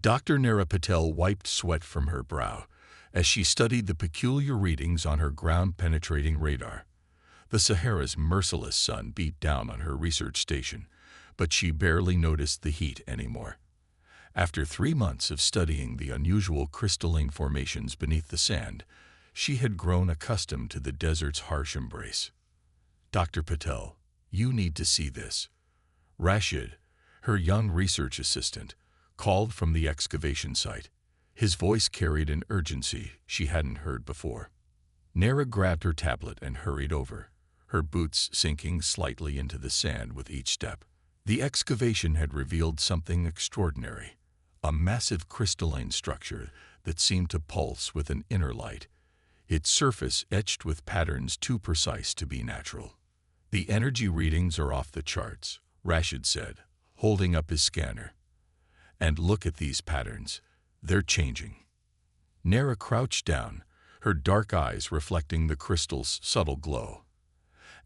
Dr. Nara Patel wiped sweat from her brow as she studied the peculiar readings on her ground-penetrating radar. The Sahara's merciless sun beat down on her research station, but she barely noticed the heat anymore. After 3 months of studying the unusual crystalline formations beneath the sand, she had grown accustomed to the desert's harsh embrace. "Dr. Patel, you need to see this." Rashid, her young research assistant, called from the excavation site. His voice carried an urgency she hadn't heard before. Nara grabbed her tablet and hurried over, her boots sinking slightly into the sand with each step. The excavation had revealed something extraordinary, a massive crystalline structure that seemed to pulse with an inner light, its surface etched with patterns too precise to be natural. "The energy readings are off the charts," Rashid said, holding up his scanner. "And look at these patterns. They're changing." Nara crouched down, her dark eyes reflecting the crystal's subtle glow.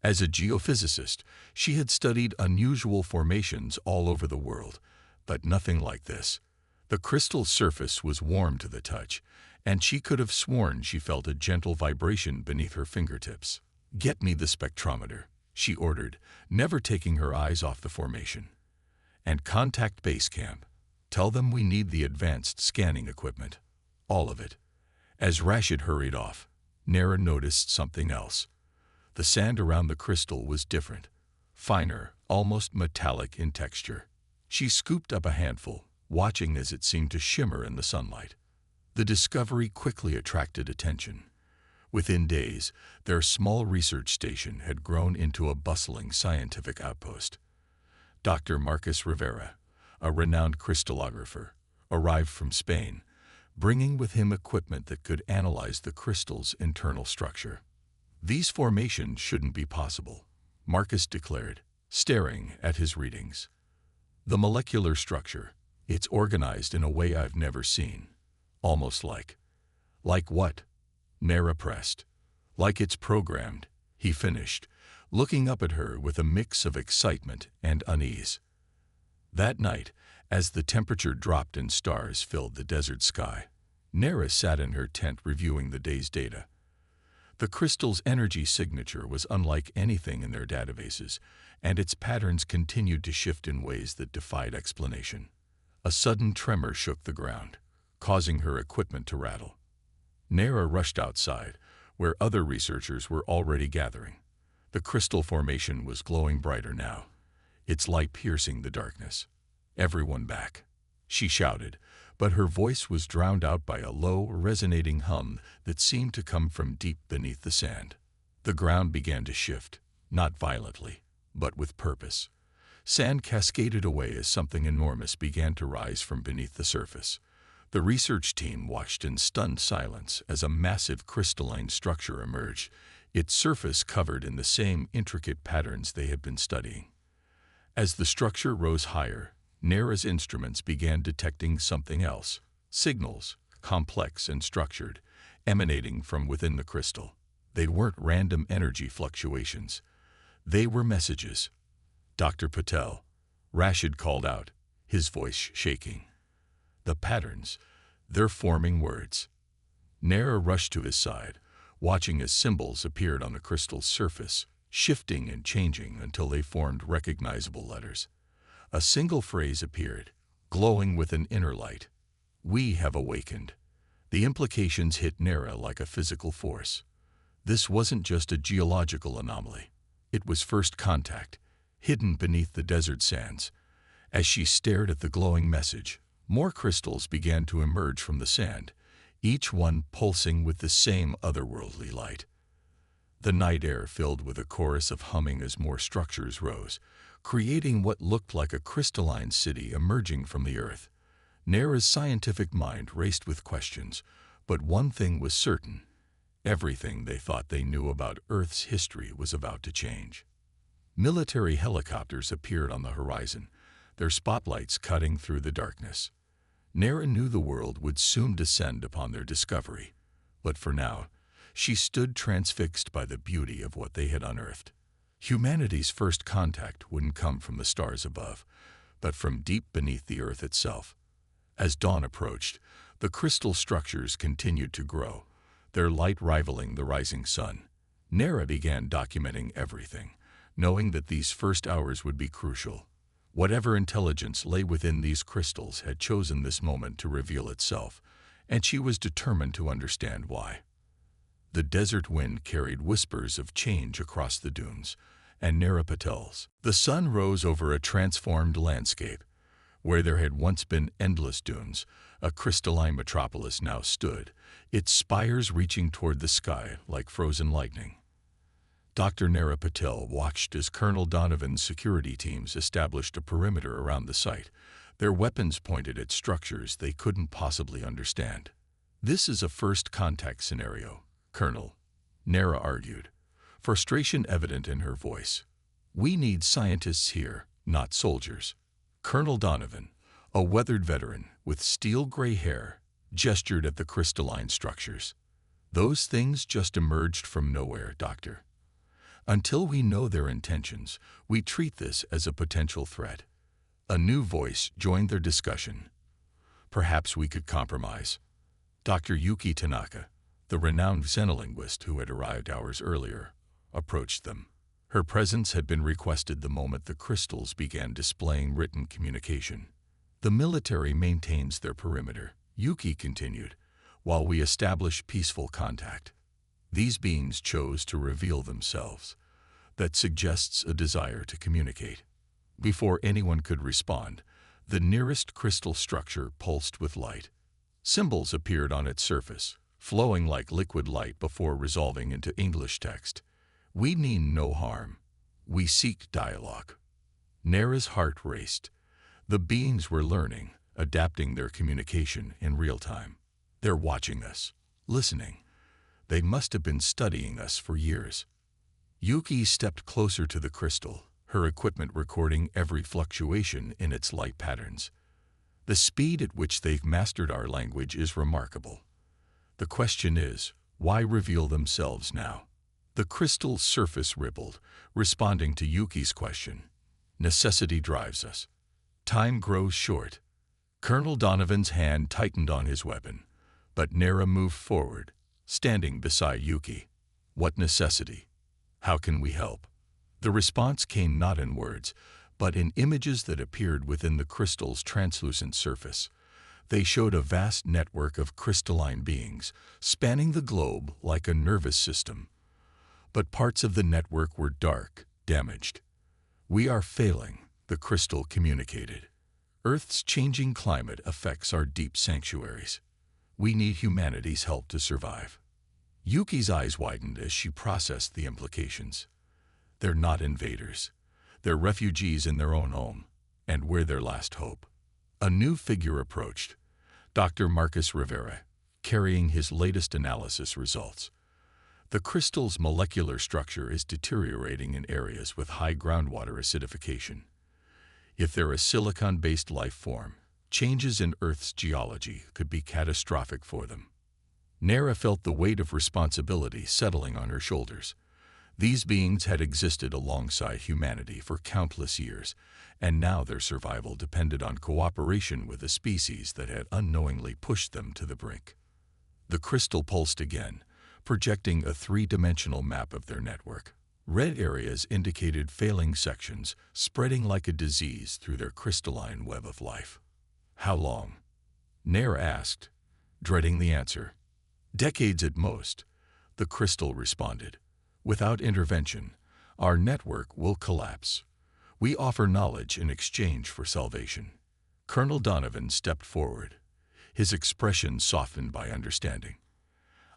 As a geophysicist, she had studied unusual formations all over the world, but nothing like this. The crystal's surface was warm to the touch, and she could have sworn she felt a gentle vibration beneath her fingertips. "Get me the spectrometer," she ordered, never taking her eyes off the formation. "And contact base camp. Tell them we need the advanced scanning equipment. All of it." As Rashid hurried off, Nara noticed something else. The sand around the crystal was different, finer, almost metallic in texture. She scooped up a handful, watching as it seemed to shimmer in the sunlight. The discovery quickly attracted attention. Within days, their small research station had grown into a bustling scientific outpost. Dr. Marcus Rivera, a renowned crystallographer, arrived from Spain, bringing with him equipment that could analyze the crystal's internal structure. "These formations shouldn't be possible," Marcus declared, staring at his readings. "The molecular structure, it's organized in a way I've never seen. Almost like..." "Like what?" Nara pressed. "Like it's programmed," he finished, looking up at her with a mix of excitement and unease. That night, as the temperature dropped and stars filled the desert sky, Nara sat in her tent reviewing the day's data. The crystal's energy signature was unlike anything in their databases, and its patterns continued to shift in ways that defied explanation. A sudden tremor shook the ground, causing her equipment to rattle. Nara rushed outside, where other researchers were already gathering. The crystal formation was glowing brighter now, its light piercing the darkness. "Everyone back," she shouted, but her voice was drowned out by a low, resonating hum that seemed to come from deep beneath the sand. The ground began to shift, not violently, but with purpose. Sand cascaded away as something enormous began to rise from beneath the surface. The research team watched in stunned silence as a massive crystalline structure emerged, its surface covered in the same intricate patterns they had been studying. As the structure rose higher, Nara's instruments began detecting something else, signals, complex and structured, emanating from within the crystal. They weren't random energy fluctuations. They were messages. "Dr. Patel," Rashid called out, his voice shaking. "The patterns, they're forming words." Nara rushed to his side, watching as symbols appeared on the crystal's surface, shifting and changing until they formed recognizable letters. A single phrase appeared, glowing with an inner light. "We have awakened." The implications hit Nara like a physical force. This wasn't just a geological anomaly. It was first contact, hidden beneath the desert sands. As she stared at the glowing message, more crystals began to emerge from the sand, each one pulsing with the same otherworldly light. The night air filled with a chorus of humming as more structures rose, creating what looked like a crystalline city emerging from the earth. Nara's scientific mind raced with questions, but one thing was certain. Everything they thought they knew about Earth's history was about to change. Military helicopters appeared on the horizon, their spotlights cutting through the darkness. Nara knew the world would soon descend upon their discovery, but for now, she stood transfixed by the beauty of what they had unearthed. Humanity's first contact wouldn't come from the stars above, but from deep beneath the earth itself. As dawn approached, the crystal structures continued to grow, their light rivaling the rising sun. Nera began documenting everything, knowing that these first hours would be crucial. Whatever intelligence lay within these crystals had chosen this moment to reveal itself, and she was determined to understand why. The desert wind carried whispers of change across the dunes, and Nera Patel's. The sun rose over a transformed landscape. Where there had once been endless dunes, a crystalline metropolis now stood, its spires reaching toward the sky like frozen lightning. Dr. Nera Patel watched as Colonel Donovan's security teams established a perimeter around the site, their weapons pointed at structures they couldn't possibly understand. "This is a first contact scenario, Colonel," Nera argued, frustration evident in her voice. "We need scientists here, not soldiers." Colonel Donovan, a weathered veteran with steel-gray hair, gestured at the crystalline structures. "Those things just emerged from nowhere, Doctor. Until we know their intentions, we treat this as a potential threat." A new voice joined their discussion. "Perhaps we could compromise." Dr. Yuki Tanaka, the renowned xenolinguist who had arrived hours earlier, approached them. Her presence had been requested the moment the crystals began displaying written communication. "The military maintains their perimeter," Yuki continued, "while we establish peaceful contact. These beings chose to reveal themselves. That suggests a desire to communicate." Before anyone could respond, the nearest crystal structure pulsed with light. Symbols appeared on its surface, flowing like liquid light before resolving into English text. "We mean no harm. We seek dialogue." Nera's heart raced. The beings were learning, adapting their communication in real time. "They're watching us, listening. They must have been studying us for years." Yuki stepped closer to the crystal, her equipment recording every fluctuation in its light patterns. "The speed at which they've mastered our language is remarkable. The question is, why reveal themselves now?" The crystal's surface rippled, responding to Yuki's question. "Necessity drives us. Time grows short." Colonel Donovan's hand tightened on his weapon, but Nera moved forward, standing beside Yuki. "What necessity? How can we help?" The response came not in words, but in images that appeared within the crystal's translucent surface. They showed a vast network of crystalline beings, spanning the globe like a nervous system. But parts of the network were dark, damaged. "We are failing," the crystal communicated. "Earth's changing climate affects our deep sanctuaries. We need humanity's help to survive." Yuki's eyes widened as she processed the implications. "They're not invaders. They're refugees in their own home, and we're their last hope." A new figure approached, Dr. Marcus Rivera, carrying his latest analysis results. "The crystal's molecular structure is deteriorating in areas with high groundwater acidification. If they're a silicon-based life form, changes in Earth's geology could be catastrophic for them." Nera felt the weight of responsibility settling on her shoulders. These beings had existed alongside humanity for countless years, and now their survival depended on cooperation with a species that had unknowingly pushed them to the brink. The crystal pulsed again, projecting a three-dimensional map of their network. Red areas indicated failing sections, spreading like a disease through their crystalline web of life. "How long?" Nera asked, dreading the answer. "Decades at most," the crystal responded. "Without intervention, our network will collapse. We offer knowledge in exchange for salvation." Colonel Donovan stepped forward, his expression softened by understanding.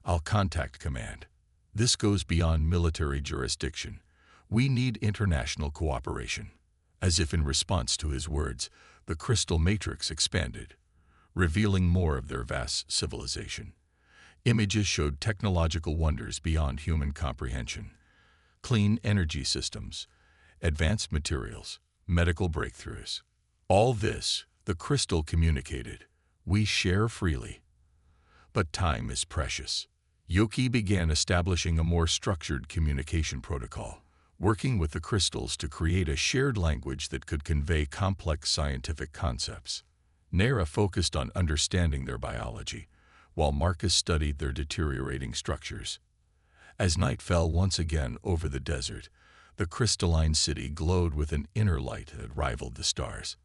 "I'll contact command. This goes beyond military jurisdiction. We need international cooperation." As if in response to his words, the crystal matrix expanded, revealing more of their vast civilization. Images showed technological wonders beyond human comprehension. Clean energy systems, advanced materials, medical breakthroughs. "All this," the crystal communicated, "we share freely. But time is precious." Yuki began establishing a more structured communication protocol, working with the crystals to create a shared language that could convey complex scientific concepts. Nera focused on understanding their biology, while Marcus studied their deteriorating structures. As night fell once again over the desert, the crystalline city glowed with an inner light that rivaled the stars.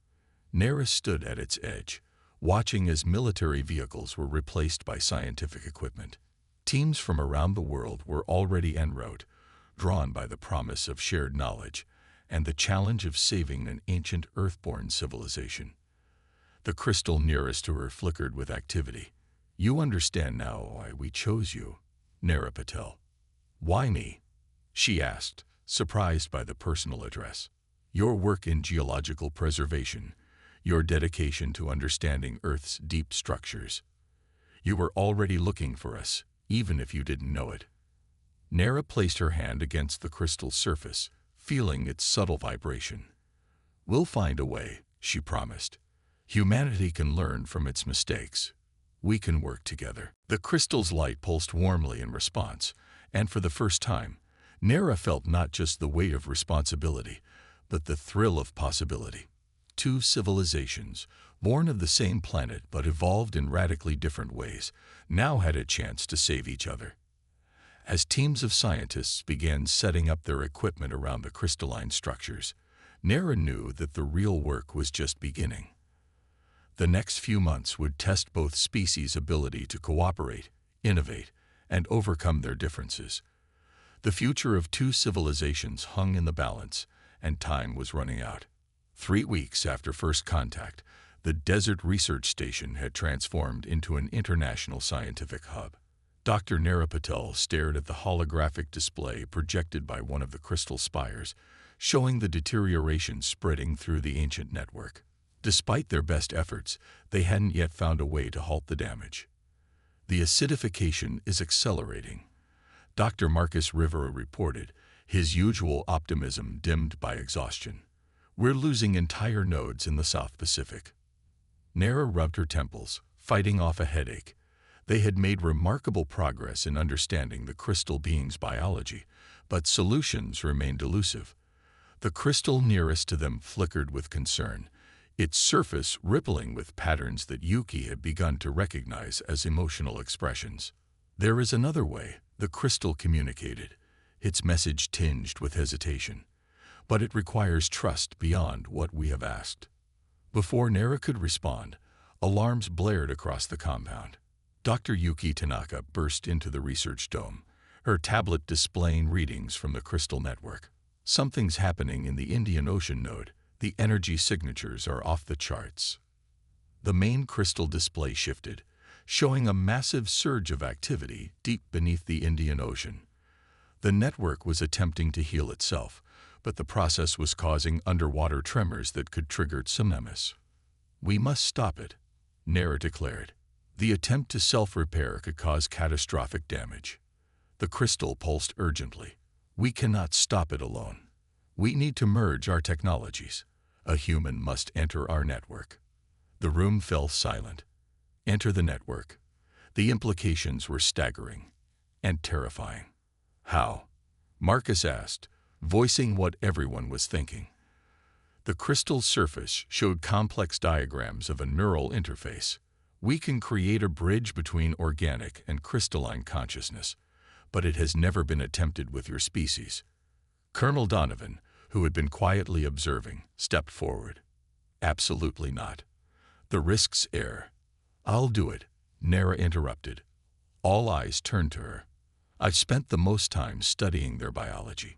Nera stood at its edge, watching as military vehicles were replaced by scientific equipment. Teams from around the world were already en route, drawn by the promise of shared knowledge and the challenge of saving an ancient earthborn civilization. The crystal nearest to her flickered with activity. "You understand now why we chose you, Nera Patel." "Why me?" she asked, surprised by the personal address. "Your work in geological preservation, your dedication to understanding Earth's deep structures. You were already looking for us, even if you didn't know it." Nera placed her hand against the crystal's surface, feeling its subtle vibration. "We'll find a way," she promised. "Humanity can learn from its mistakes. We can work together." The crystal's light pulsed warmly in response, and for the first time, Nera felt not just the weight of responsibility, but the thrill of possibility. Two civilizations, born of the same planet but evolved in radically different ways, now had a chance to save each other. As teams of scientists began setting up their equipment around the crystalline structures, Nera knew that the real work was just beginning. The next few months would test both species' ability to cooperate, innovate, and overcome their differences. The future of two civilizations hung in the balance, and time was running out. 3 weeks after first contact, the Desert Research Station had transformed into an international scientific hub. Dr. Nera Patel stared at the holographic display projected by one of the crystal spires, showing the deterioration spreading through the ancient network. Despite their best efforts, they hadn't yet found a way to halt the damage. "The acidification is accelerating," Dr. Marcus Rivera reported, his usual optimism dimmed by exhaustion. "We're losing entire nodes in the South Pacific." Nera rubbed her temples, fighting off a headache. They had made remarkable progress in understanding the crystal being's biology, but solutions remained elusive. The crystal nearest to them flickered with concern, its surface rippling with patterns that Yuki had begun to recognize as emotional expressions. "There is another way," the crystal communicated, its message tinged with hesitation. "But it requires trust beyond what we have asked." Before Nera could respond, alarms blared across the compound. Dr. Yuki Tanaka burst into the research dome, her tablet displaying readings from the crystal network. "Something's happening in the Indian Ocean node. The energy signatures are off the charts." The main crystal display shifted, showing a massive surge of activity deep beneath the Indian Ocean. The network was attempting to heal itself, but the process was causing underwater tremors that could trigger tsunamis. "We must stop it," Nera declared. "The attempt to self-repair could cause catastrophic damage." The crystal pulsed urgently. "We cannot stop it alone. We need to merge our technologies. A human must enter our network." The room fell silent. Enter the network. The implications were staggering and terrifying. "How?" Marcus asked, voicing what everyone was thinking. The crystal's surface showed complex diagrams of a neural interface. "We can create a bridge between organic and crystalline consciousness, but it has never been attempted with your species." Colonel Donovan, who had been quietly observing, stepped forward. "Absolutely not. The risks air." "I'll do it," Nera interrupted. All eyes turned to her. "I've spent the most time studying their biology.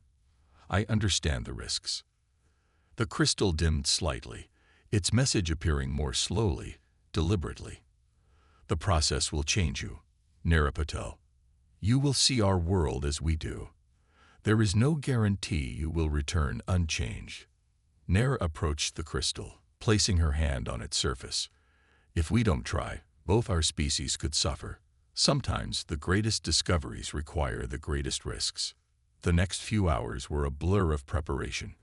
I understand the risks." The crystal dimmed slightly, its message appearing more slowly, deliberately. "The process will change you, Nera Patel. You will see our world as we do. There is no guarantee you will return unchanged." Nera approached the crystal, placing her hand on its surface. "If we don't try, both our species could suffer. Sometimes the greatest discoveries require the greatest risks." The next few hours were a blur of preparation.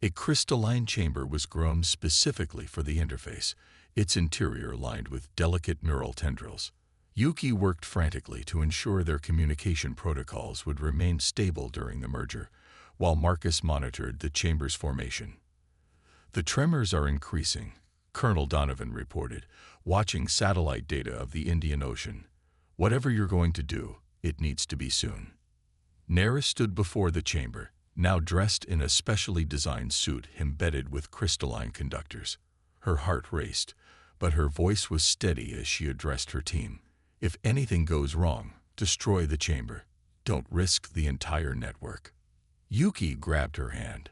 A crystalline chamber was grown specifically for the interface, its interior lined with delicate neural tendrils. Yuki worked frantically to ensure their communication protocols would remain stable during the merger, while Marcus monitored the chamber's formation. "The tremors are increasing," Colonel Donovan reported, watching satellite data of the Indian Ocean. Whatever you're going to do, it needs to be soon. Nera stood before the chamber, now dressed in a specially designed suit embedded with crystalline conductors. Her heart raced, but her voice was steady as she addressed her team. If anything goes wrong, destroy the chamber. Don't risk the entire network. Yuki grabbed her hand.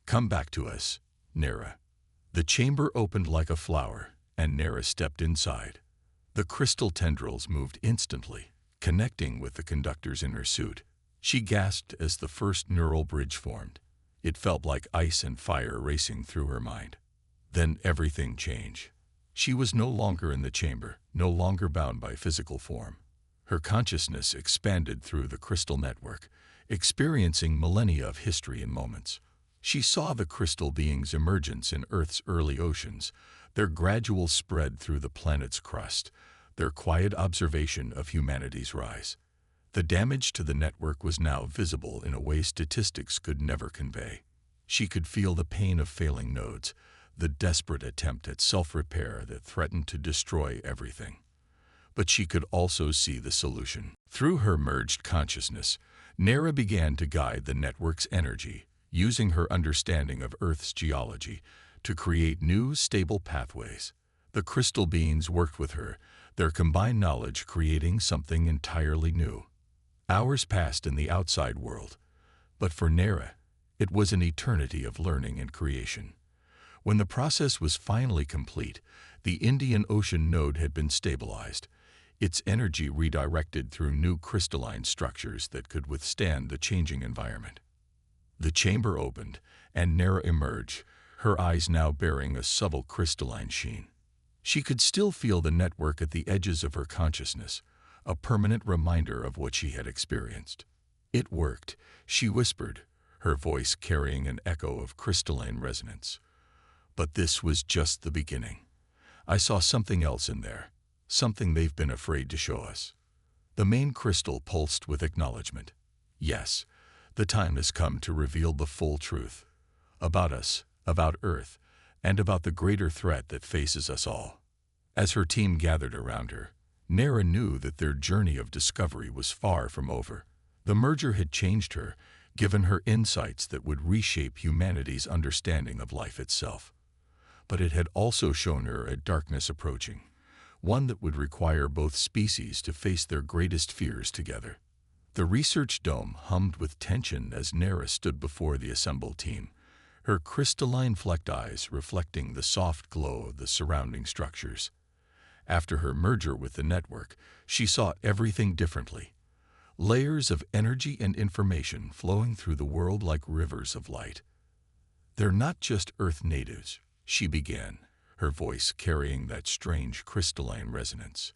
Come back to us, Nera. The chamber opened like a flower, and Nera stepped inside. The crystal tendrils moved instantly, connecting with the conductors in her suit. She gasped as the first neural bridge formed. It felt like ice and fire racing through her mind. Then everything changed. She was no longer in the chamber, no longer bound by physical form. Her consciousness expanded through the crystal network, experiencing millennia of history in moments. She saw the crystal beings' emergence in Earth's early oceans, their gradual spread through the planet's crust, their quiet observation of humanity's rise. The damage to the network was now visible in a way statistics could never convey. She could feel the pain of failing nodes, the desperate attempt at self-repair that threatened to destroy everything. But she could also see the solution. Through her merged consciousness, Nera began to guide the network's energy, using her understanding of Earth's geology to create new, stable pathways. The crystal beings worked with her, their combined knowledge creating something entirely new. Hours passed in the outside world, but for Nera, it was an eternity of learning and creation. When the process was finally complete, the Indian Ocean node had been stabilized, its energy redirected through new crystalline structures that could withstand the changing environment. The chamber opened, and Nera emerged, her eyes now bearing a subtle crystalline sheen. She could still feel the network at the edges of her consciousness, a permanent reminder of what she had experienced. It worked, she whispered, her voice carrying an echo of crystalline resonance. But this was just the beginning. I saw something else in there, something they've been afraid to show us. The main crystal pulsed with acknowledgement. Yes, the time has come to reveal the full truth. About us, about Earth, and about the greater threat that faces us all. As her team gathered around her, Nera knew that their journey of discovery was far from over. The merger had changed her, given her insights that would reshape humanity's understanding of life itself. But it had also shown her a darkness approaching, one that would require both species to face their greatest fears together. The research dome hummed with tension as Nera stood before the assembled team, her crystalline flecked eyes reflecting the soft glow of the surrounding structures. After her merger with the network, she saw everything differently. Layers of energy and information flowing through the world like rivers of light. They're not just Earth natives, she began, her voice carrying that strange crystalline resonance.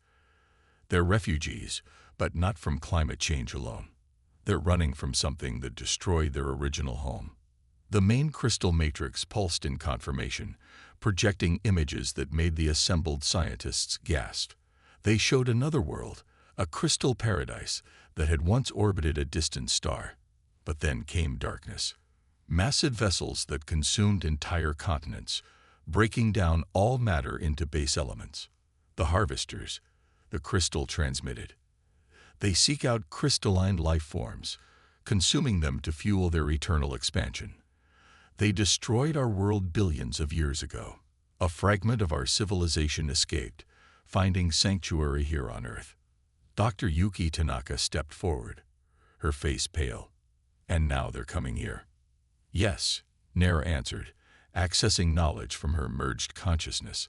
They're refugees, but not from climate change alone. They're running from something that destroyed their original home. The main crystal matrix pulsed in confirmation, projecting images that made the assembled scientists gasp. They showed another world, a crystal paradise that had once orbited a distant star. But then came darkness. Massive vessels that consumed entire continents, breaking down all matter into base elements. The harvesters, the crystal transmitted. They seek out crystalline life forms, consuming them to fuel their eternal expansion. They destroyed our world billions of years ago. A fragment of our civilization escaped, finding sanctuary here on Earth. Dr. Yuki Tanaka stepped forward, her face pale. And now they're coming here. Yes, Nera answered, accessing knowledge from her merged consciousness.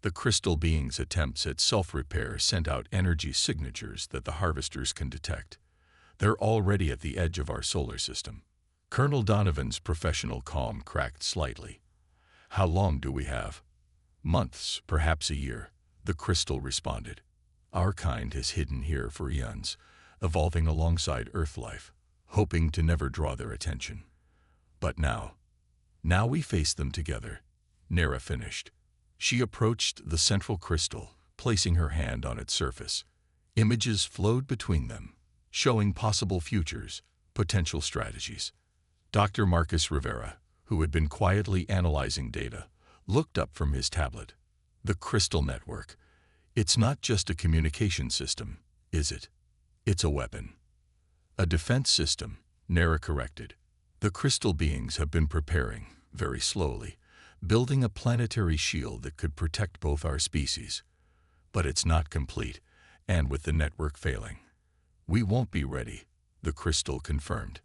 The crystal being's attempts at self-repair sent out energy signatures that the harvesters can detect. They're already at the edge of our solar system. Colonel Donovan's professional calm cracked slightly. How long do we have? Months, perhaps a year, the crystal responded. Our kind has hidden here for eons, evolving alongside Earth life, hoping to never draw their attention. But now we face them together, Nera finished. She approached the central crystal, placing her hand on its surface. Images flowed between them, showing possible futures, potential strategies. Dr. Marcus Rivera, who had been quietly analyzing data, looked up from his tablet. The crystal network. It's not just a communication system, is it? It's a weapon. A defense system, Nera corrected. The crystal beings have been preparing, very slowly, building a planetary shield that could protect both our species. But it's not complete, and with the network failing, we won't be ready, the crystal confirmed.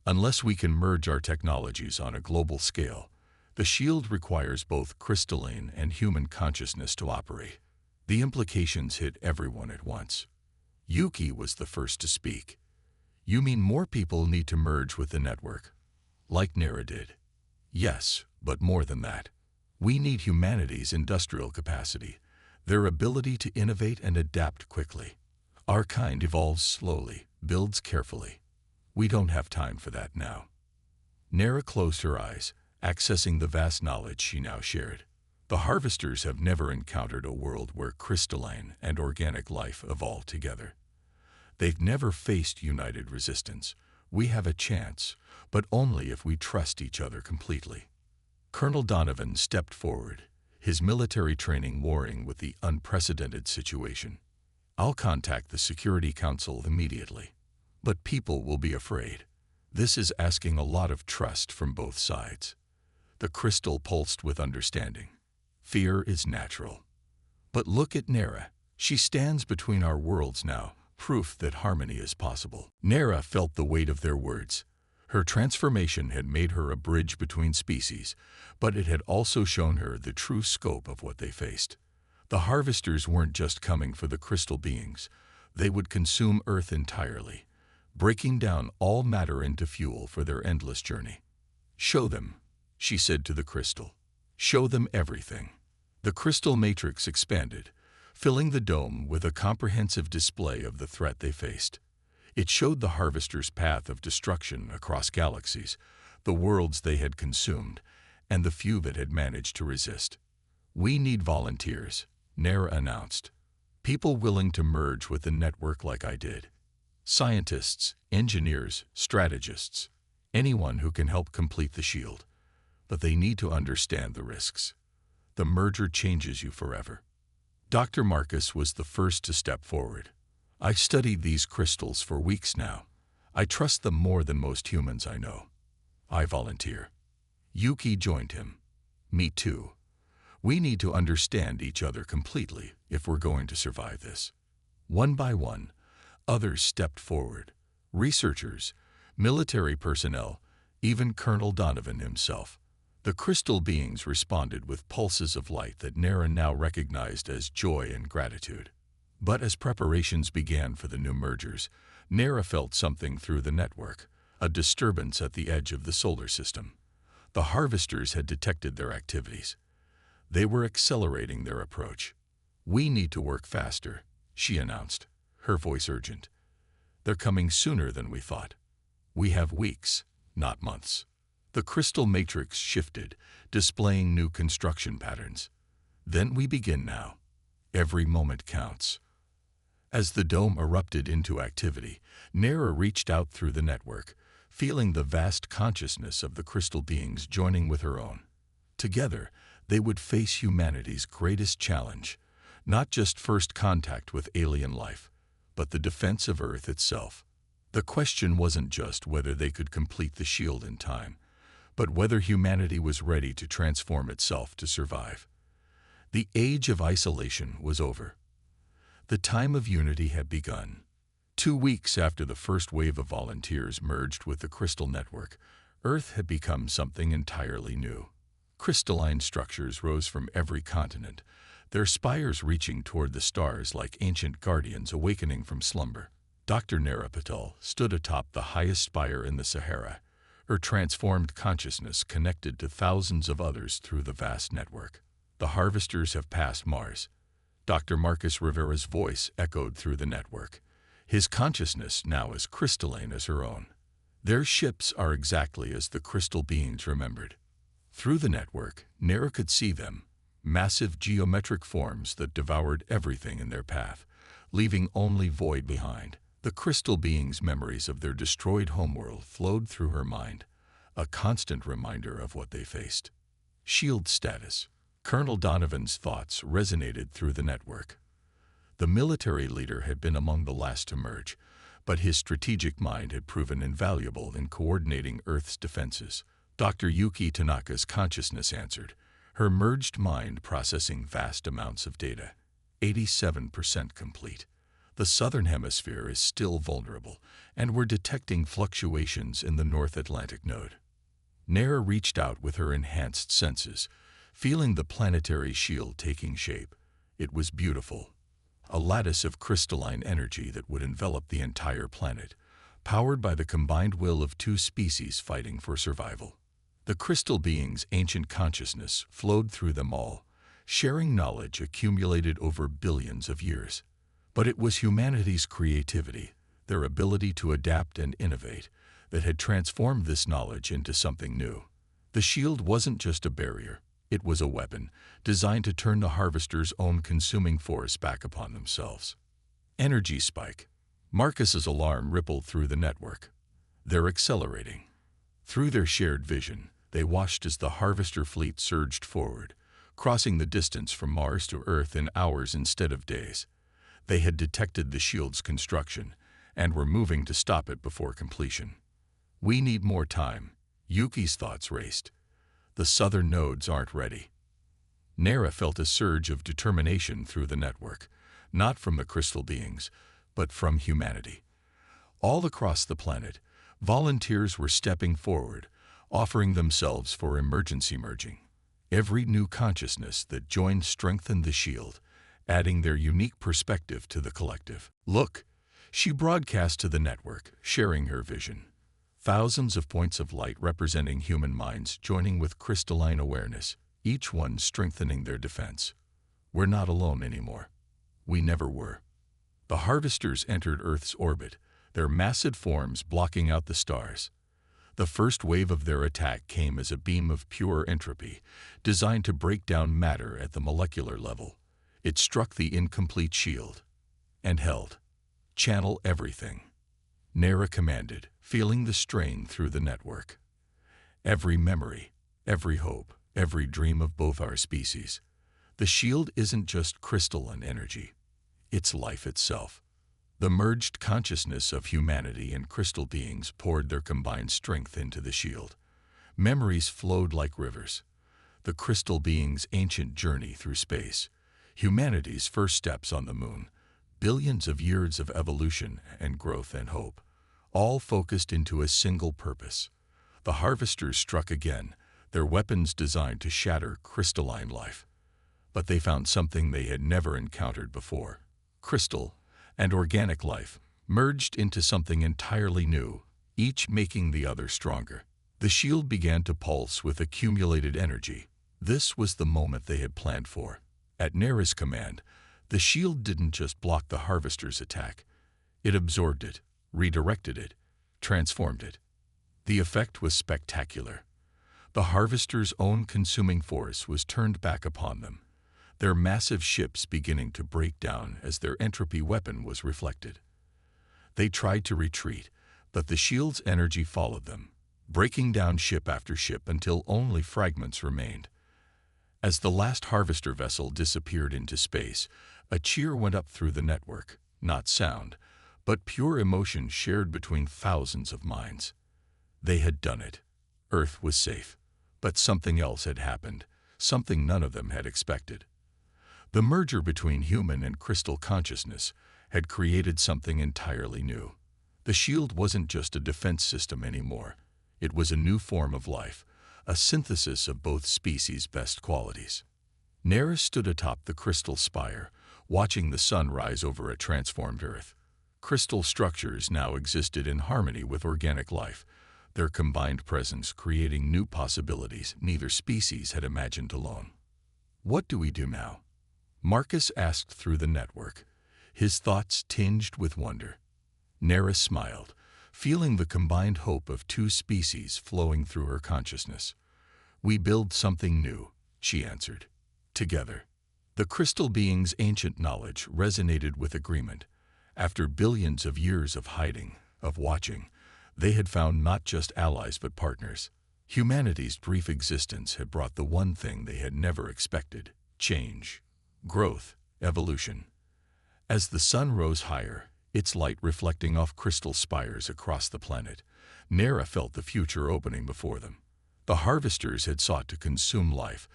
Unless we can merge our technologies on a global scale, the shield requires both crystalline and human consciousness to operate. The implications hit everyone at once. Yuki was the first to speak. You mean more people need to merge with the network, like Nera did? Yes, but more than that. We need humanity's industrial capacity, their ability to innovate and adapt quickly. Our kind evolves slowly, builds carefully. We don't have time for that now. Nera closed her eyes, accessing the vast knowledge she now shared. The harvesters have never encountered a world where crystalline and organic life evolve together. They've never faced united resistance. We have a chance, but only if we trust each other completely. Colonel Donovan stepped forward, his military training warring with the unprecedented situation. I'll contact the Security Council immediately. But people will be afraid. This is asking a lot of trust from both sides. The crystal pulsed with understanding. Fear is natural. But look at Nera. She stands between our worlds now, proof that harmony is possible. Nera felt the weight of their words. Her transformation had made her a bridge between species, but it had also shown her the true scope of what they faced. The harvesters weren't just coming for the crystal beings. They would consume Earth entirely, breaking down all matter into fuel for their endless journey. Show them, she said to the crystal. Show them everything. The crystal matrix expanded, filling the dome with a comprehensive display of the threat they faced. It showed the harvesters' path of destruction across galaxies, the worlds they had consumed, and the few that had managed to resist. We need volunteers, Nera announced. People willing to merge with the network like I did. Scientists, engineers, strategists, anyone who can help complete the shield. But they need to understand the risks. The merger changes you forever. Dr. Marcus was the first to step forward. I've studied these crystals for weeks now. I trust them more than most humans I know. I volunteer. Yuki joined him. Me too. We need to understand each other completely if we're going to survive this. One by one, others stepped forward. Researchers, military personnel, even Colonel Donovan himself. The crystal beings responded with pulses of light that Nera now recognized as joy and gratitude. But as preparations began for the new mergers, Nera felt something through the network, a disturbance at the edge of the solar system. The harvesters had detected their activities. They were accelerating their approach. We need to work faster, she announced, her voice urgent. They're coming sooner than we thought. We have weeks, not months. The crystal matrix shifted, displaying new construction patterns. Then we begin now. Every moment counts. As the dome erupted into activity, Nera reached out through the network, feeling the vast consciousness of the crystal beings joining with her own. Together, they would face humanity's greatest challenge, not just first contact with alien life, but the defense of Earth itself. The question wasn't just whether they could complete the shield in time, but whether humanity was ready to transform itself to survive. The age of isolation was over. The time of unity had begun. 2 weeks after the first wave of volunteers merged with the crystal network, Earth had become something entirely new. Crystalline structures rose from every continent, their spires reaching toward the stars like ancient guardians awakening from slumber. Dr. Nera Patel stood atop the highest spire in the Sahara, her transformed consciousness connected to thousands of others through the vast network. The harvesters have passed Mars. Dr. Marcus Rivera's voice echoed through the network, his consciousness now as crystalline as her own. Their ships are exactly as the crystal beings remembered. Through the network, Nera could see them, massive geometric forms that devoured everything in their path, leaving only void behind. The crystal beings' memories of their destroyed homeworld flowed through her mind, a constant reminder of what they faced. Shield status. Colonel Donovan's thoughts resonated through the network. The military leader had been among the last to merge, but his strategic mind had proven invaluable in coordinating Earth's defenses. Dr. Yuki Tanaka's consciousness answered, her merged mind processing vast amounts of data. 87% complete. The southern hemisphere is still vulnerable, and we're detecting fluctuations in the North Atlantic node. Nera reached out with her enhanced senses, feeling the planetary shield taking shape. It was beautiful. A lattice of crystalline energy that would envelop the entire planet, powered by the combined will of two species fighting for survival. The crystal being's ancient consciousness flowed through them all, sharing knowledge accumulated over billions of years. But it was humanity's creativity, their ability to adapt and innovate, that had transformed this knowledge into something new. The shield wasn't just a barrier, it was a weapon, designed to turn the Harvester's own consuming force back upon themselves. Energy spike. Marcus's alarm rippled through the network. They're accelerating. Through their shared vision, they watched as the Harvester fleet surged forward, crossing the distance from Mars to Earth in hours instead of days. They had detected the shield's construction, and were moving to stop it before completion. We need more time. Yuki's thoughts raced. The southern nodes aren't ready. Nera felt a surge of determination through the network, not from the crystal beings, but from humanity. All across the planet, volunteers were stepping forward, offering themselves for emergency merging. Every new consciousness that joined strengthened the shield, adding their unique perspective to the collective. Look, she broadcast to the network, sharing her vision. Thousands of points of light representing human minds joining with crystalline awareness, each one strengthening their defense. We're not alone anymore. We never were. The Harvesters entered Earth's orbit, their massive forms blocking out the stars. The first wave of their attack came as a beam of pure entropy, designed to break down matter at the molecular level. It struck the incomplete shield and held. Channel everything. Nera commanded, feeling the strain through the network. Every memory, every hope, every dream of both our species. The shield isn't just crystal and energy. It's life itself. The merged consciousness of humanity and crystal beings poured their combined strength into the shield. Memories flowed like rivers. The crystal beings' ancient journey through space, humanity's first steps on the moon, billions of years of evolution and growth and hope, all focused into a single purpose. The Harvesters struck again, their weapons designed to shatter crystalline life. But they found something they had never encountered before. Crystal and organic life merged into something entirely new, each making the other stronger. The shield began to pulse with accumulated energy. This was the moment they had planned for. At Nera's command, the shield didn't just block the Harvester's attack. It absorbed it, redirected it, transformed it. The effect was spectacular. The Harvester's own consuming force was turned back upon them, their massive ships beginning to break down as their entropy weapon was reflected. They tried to retreat, but the shield's energy followed them, breaking down ship after ship until only fragments remained. As the last Harvester vessel disappeared into space, a cheer went up through the network, not sound, but pure emotion shared between thousands of minds. They had done it. Earth was safe. But something else had happened, something none of them had expected. The merger between human and crystal consciousness had created something entirely new. The shield wasn't just a defense system anymore. It was a new form of life, a synthesis of both species' best qualities. Nera stood atop the crystal spire, watching the sun rise over a transformed Earth. Crystal structures now existed in harmony with organic life, their combined presence creating new possibilities neither species had imagined alone. What do we do now? Marcus asked through the network, his thoughts tinged with wonder. Nera smiled, feeling the combined hope of two species flowing through her consciousness. We build something new, she answered. Together. The crystal being's ancient knowledge resonated with agreement. After billions of years of hiding, of watching, they had found not just allies but partners. Humanity's brief existence had brought the one thing they had never expected: change, growth, evolution. As the sun rose higher, its light reflecting off crystal spires across the planet, Nera felt the future opening before them. The harvesters had sought to consume life,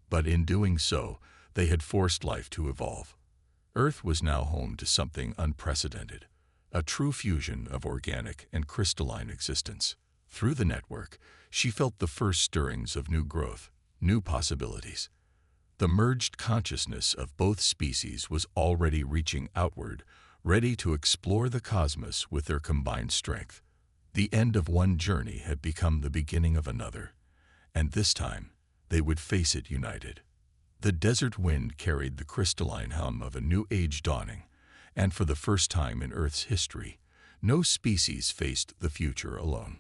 but in doing so, they had forced life to evolve. Earth was now home to something unprecedented, a true fusion of organic and crystalline existence. Through the network, she felt the first stirrings of new growth, new possibilities. The merged consciousness of both species was already reaching outward, ready to explore the cosmos with their combined strength. The end of one journey had become the beginning of another, and this time they would face it united. The desert wind carried the crystalline hum of a new age dawning, and for the first time in Earth's history, no species faced the future alone.